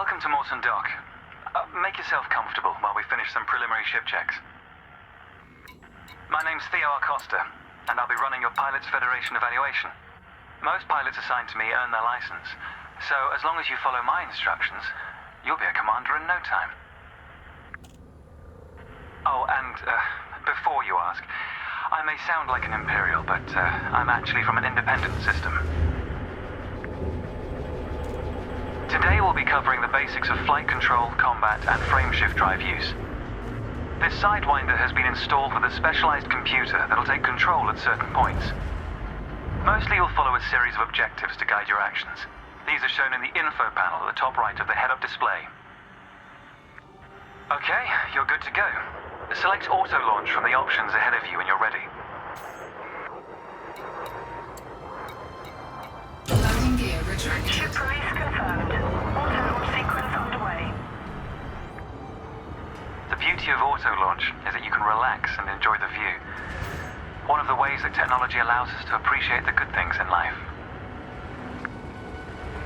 Welcome to Morton Dock. Make yourself comfortable while we finish some preliminary ship checks. My name's Theo Acosta, and I'll be running your Pilots Federation evaluation. Most pilots assigned to me earn their license, so as long as you follow my instructions, you'll be a commander in no time. Oh, and before you ask, I may sound like an Imperial, but I'm actually from an independent system. Today we'll be covering the basics of flight control, combat, and frameshift drive use. This Sidewinder has been installed with a specialized computer that'll take control at certain points. Mostly you'll follow a series of objectives to guide your actions. These are shown in the info panel at the top right of the head-up display. Okay, you're good to go. Select auto launch from the options ahead of you when you're ready. Landing gear retracted. Ship release confirmed. Auto launch sequence underway. The beauty of auto launch is that you can relax and enjoy the view. One of the ways that technology allows us to appreciate the good things in life.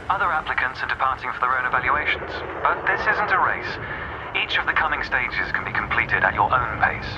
Other applicants are departing for their own evaluations, but this isn't a race. Each of the coming stages can be completed at your own pace.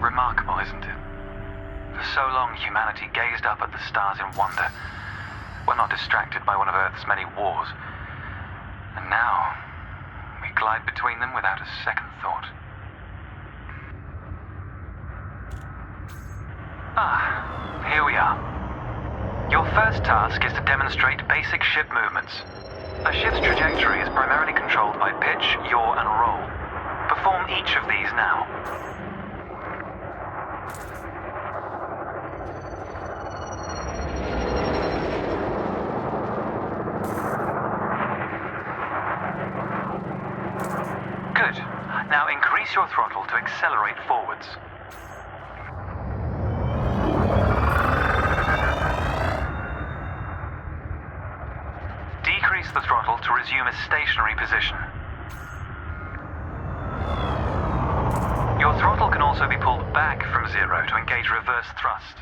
Remarkable, isn't it? For so long, humanity gazed up at the stars in wonder. We're not distracted by one of Earth's many wars. And now, we glide between them without a second thought. Here we are. Your first task is to demonstrate basic ship movements. A ship's trajectory is primarily controlled by pitch, yaw, and roll. Perform each of these now. Good. Now increase your throttle to accelerate forwards. Decrease the throttle to resume a stationary position. Your throttle can also be pulled back from zero to engage reverse thrust.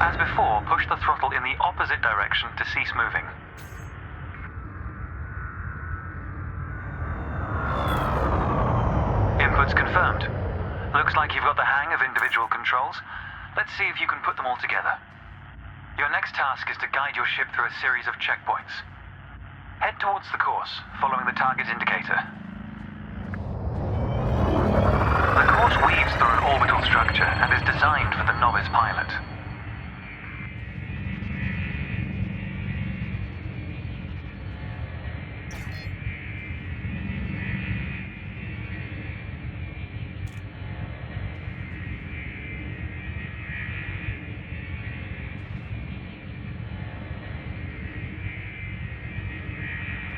As before, push the throttle in the opposite direction to cease moving. Inputs confirmed. Looks like you've got the hang of individual controls. Let's see if you can put them all together. Your next task is to guide your ship through a series of checkpoints. Head towards the course, following the target indicator. The course weaves through an orbital structure and is designed for the novice pilot.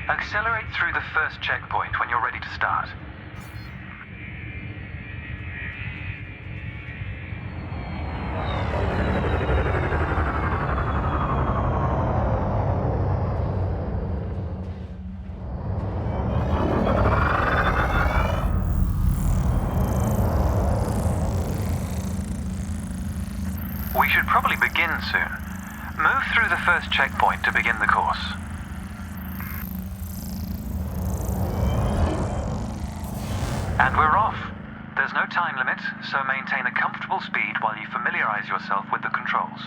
Accelerate through the first checkpoint when you're ready to start. We should probably begin soon. Move through the first checkpoint to begin the course. And we're off. There's no time limit, so maintain a comfortable speed while you familiarize yourself with the controls.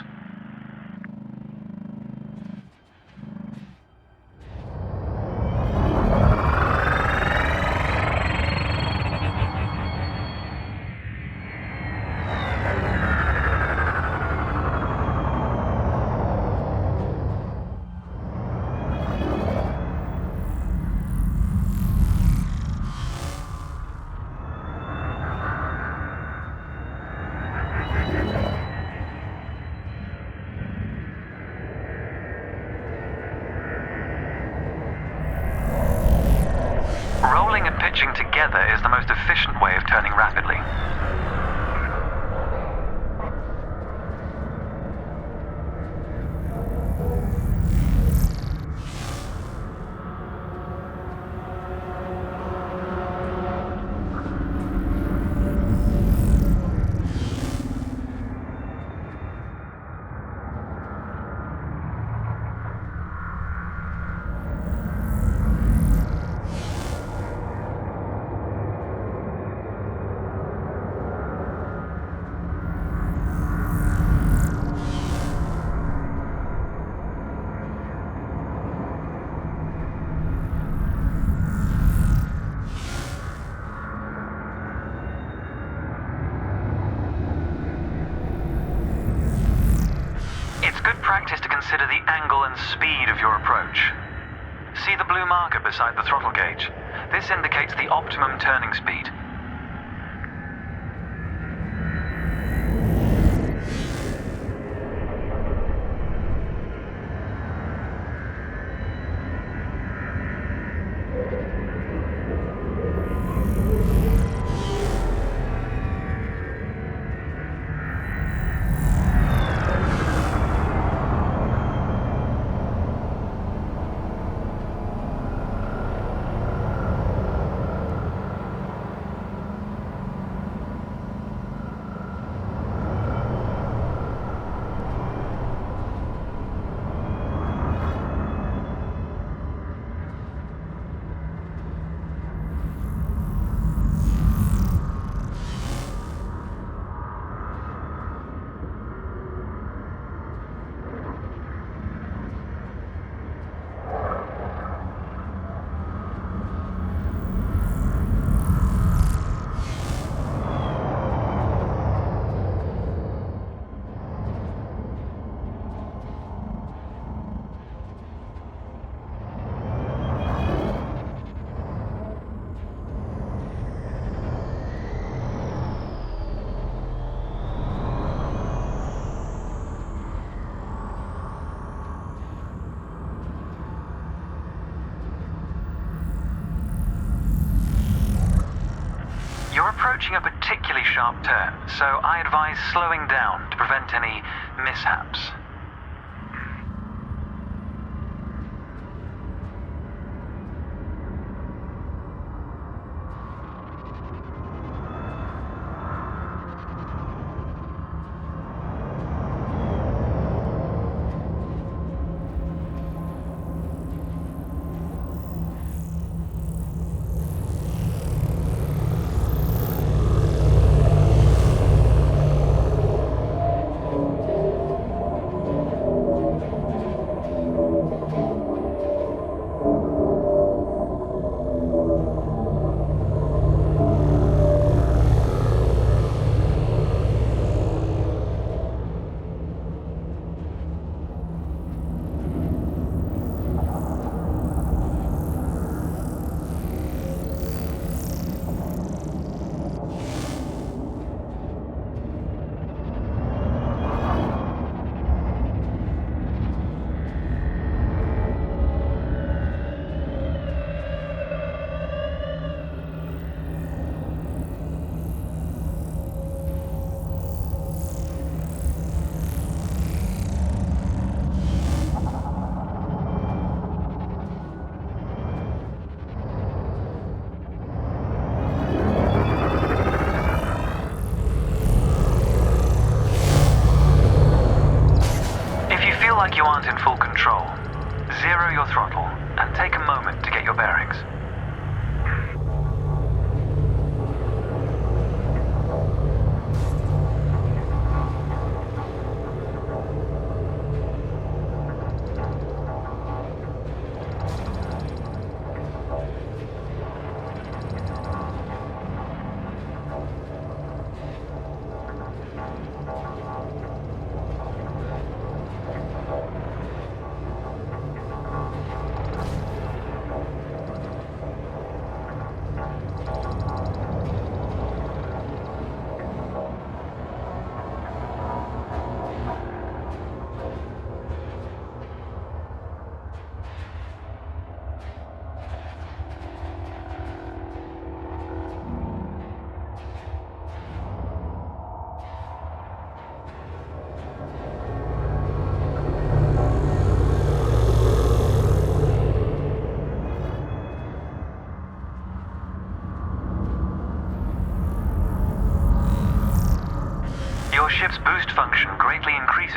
together is the most efficient way of turning rapidly. Practice to consider the angle and speed of your approach. See the blue marker beside the throttle gauge? This indicates the optimum turning speed. You're approaching a particularly sharp turn, so I advise slowing down to prevent any mishaps. Like you aren't in full control, zero your throttle and take a moment to get your bearings.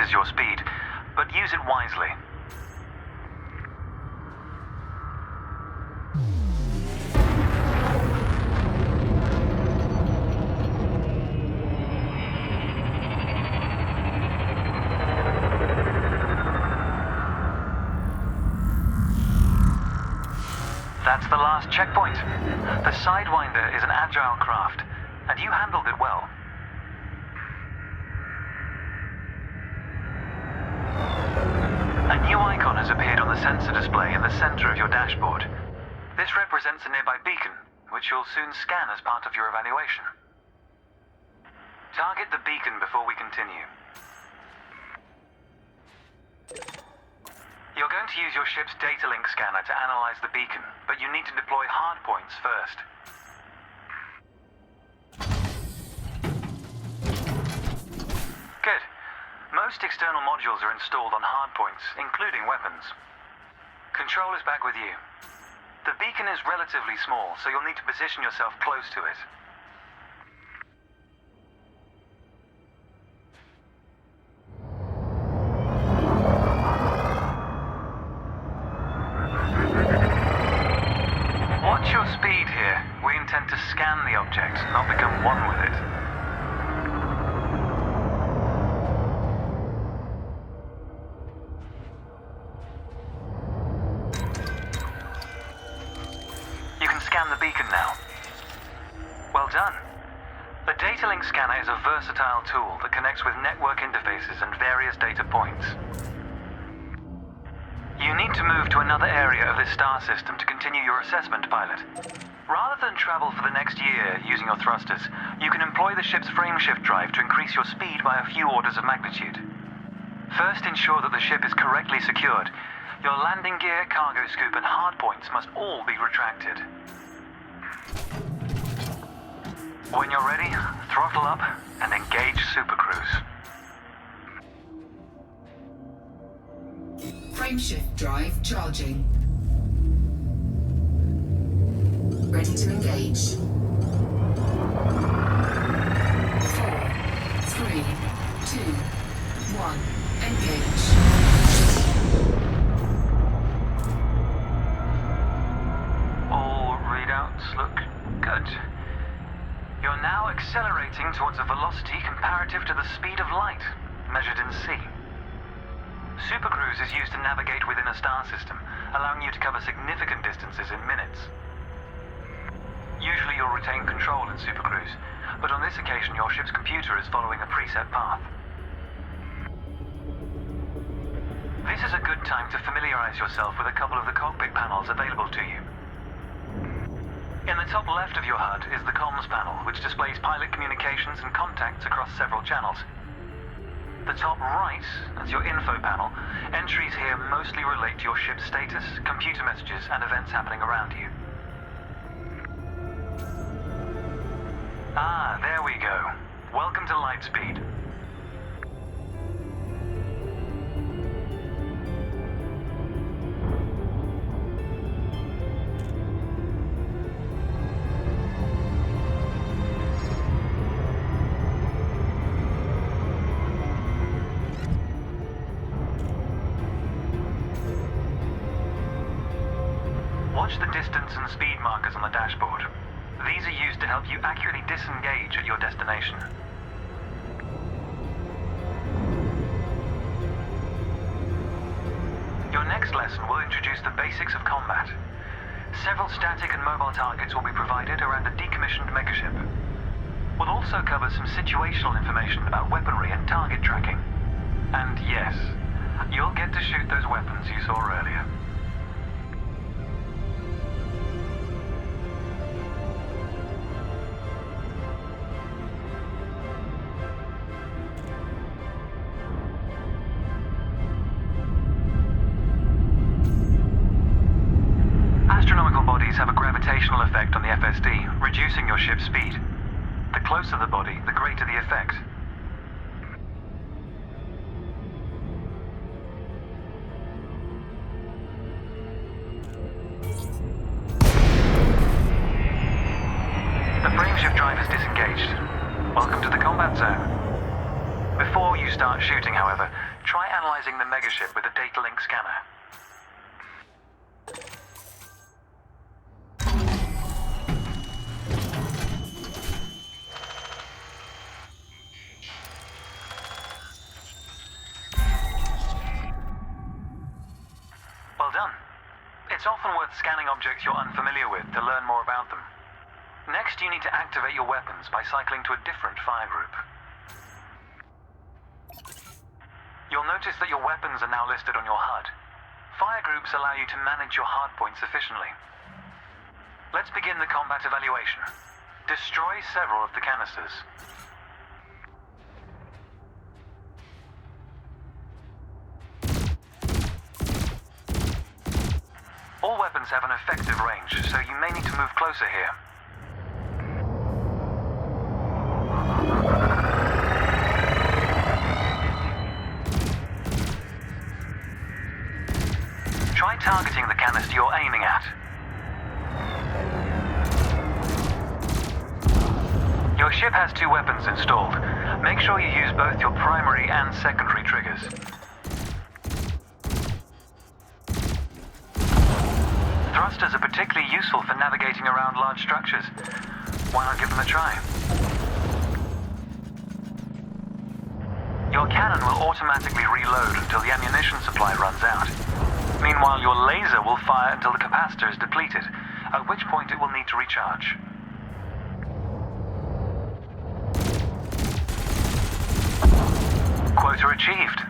increases your speed, but use it wisely. That's the last checkpoint. The Sidewinder is an agile craft, and you handled it well. A new icon has appeared on the sensor display in the center of your dashboard. This represents a nearby beacon, which you'll soon scan as part of your evaluation. Target the beacon before we continue. You're going to use your ship's data link scanner to analyze the beacon, but you need to deploy hardpoints first. Good. Most external modules are installed on hardpoints, including weapons. Control is back with you. The beacon is relatively small, so you'll need to position yourself close to it. Watch your speed here. We intend to scan the object, not become one with it. You can scan the beacon now. Well done. The data link scanner is a versatile tool that connects with network interfaces and various data points. You need to move to another area of this star system to continue your assessment, pilot. Rather than travel for the next year using your thrusters, you can employ the ship's frameshift drive to increase your speed by a few orders of magnitude. First, ensure that the ship is correctly secured. Your landing gear, cargo scoop, and hardpoints must all be retracted. When you're ready, throttle up and engage Super Cruise. Frameshift drive charging. Ready to engage. 4, 3, 2, 1. Engage. All readouts look good. You're now accelerating towards a velocity comparative to the speed of light, measured in C. Supercruise is used to navigate within a star system, allowing you to cover significant distances in minutes. Usually you'll retain control in Supercruise, but on this occasion your ship's computer is following a preset path. This is a good time to familiarize yourself with a couple of the cockpit panels available to you. In the top left of your HUD is the comms panel, which displays pilot communications and contacts across several channels. The top right is your info panel. Entries here mostly relate to your ship's status, computer messages, and events happening around you. Ah, there we go. Welcome to Lightspeed. Watch the distance and speed markers on the dashboard. These are used to help you accurately disengage at your destination. Your next lesson will introduce the basics of combat. Several static and mobile targets will be provided around a decommissioned megaship. We'll also cover some situational information about weaponry and target tracking. And yes, you'll get to shoot those weapons you saw earlier. Astronomical bodies have a gravitational effect on the FSD, reducing your ship's speed. The closer the body, the greater the effect. The frameshift drive is disengaged. Welcome to the combat zone. Before you start shooting, however, try analyzing the megaship with a data link scanner. Well done. It's often worth scanning objects you're unfamiliar with to learn more about them. Next, you need to activate your weapons by cycling to a different fire group. You'll notice that your weapons are now listed on your HUD. Fire groups allow you to manage your hardpoints efficiently. Let's begin the combat evaluation. Destroy several of the canisters. All weapons have an effective range, so you may need to move closer here. Try targeting the canister you're aiming at. Your ship has 2 weapons installed. Make sure you use both your primary and secondary triggers. Thrusters are particularly useful for navigating around large structures. Why not give them a try? Your cannon will automatically reload until the ammunition supply runs out. Meanwhile, your laser will fire until the capacitor is depleted, at which point it will need to recharge. Quota achieved.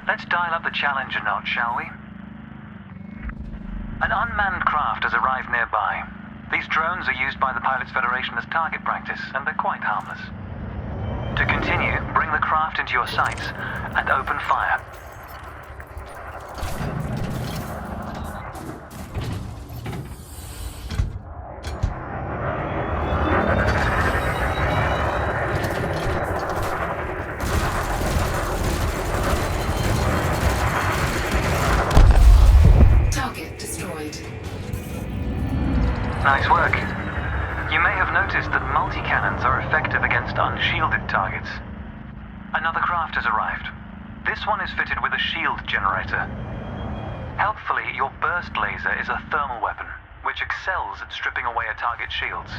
Let's dial up the challenge a notch, shall we? An unmanned craft has arrived nearby. These drones are used by the Pilots Federation as target practice, and they're quite harmless. To continue, bring the craft into your sights and open fire. Target destroyed. Nice work. You may have noticed that multi-cannons are effective against unshielded targets. Another craft has arrived. This one is fitted with a shield generator. Helpfully, your burst laser is a thermal weapon, which excels at stripping away a target's shields.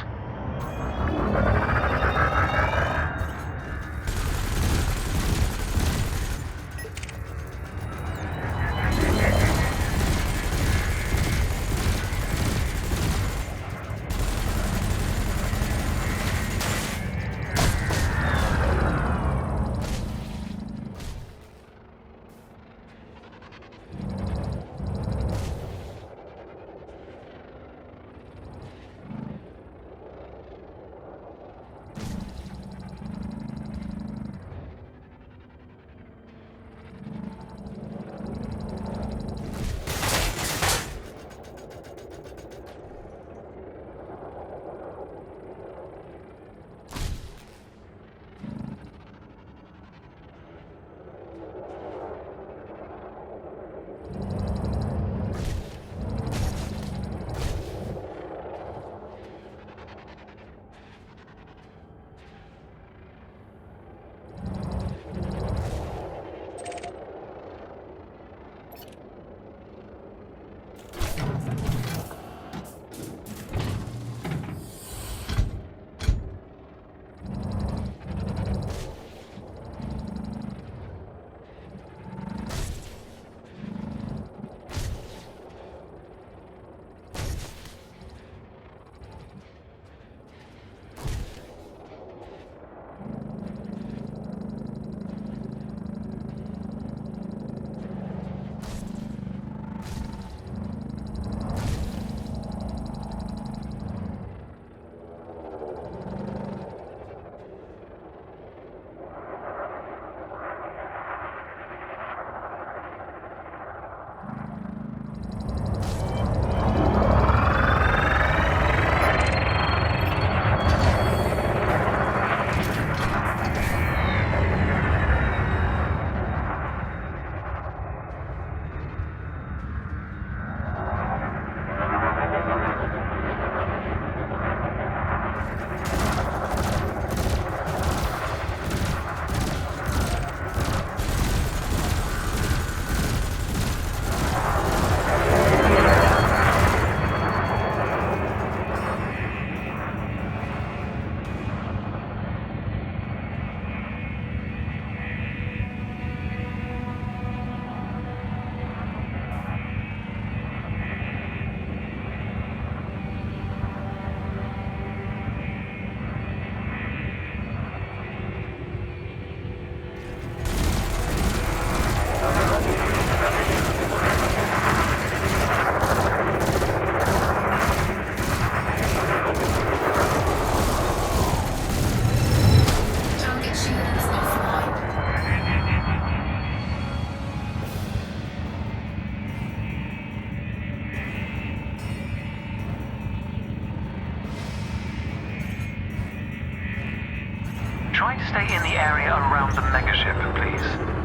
stay in the area around the megaship, please.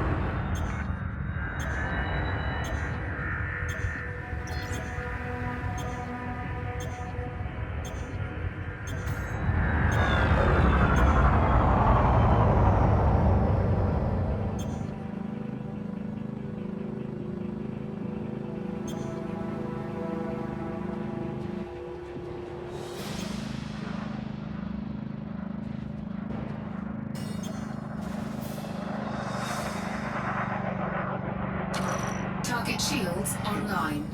Target shields online.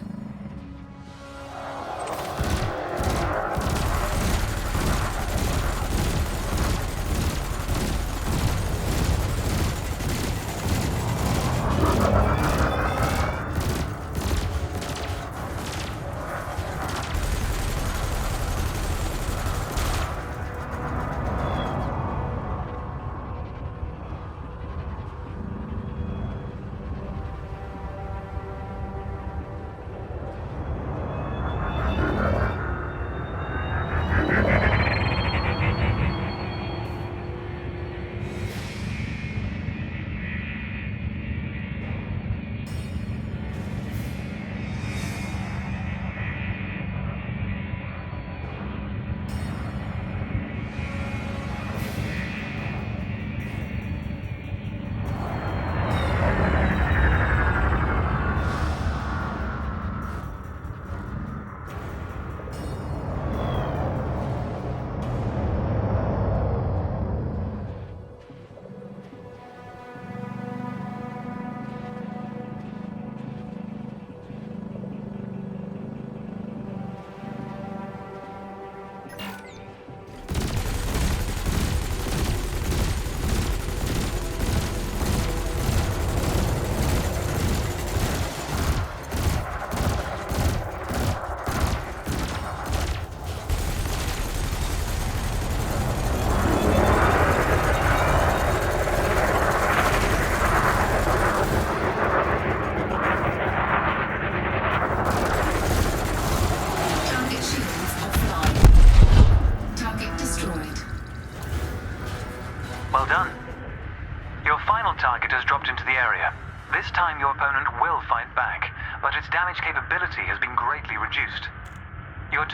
Well done. Your final target has dropped into the area. This time your opponent will fight back, but its damage capability has been greatly reduced. Your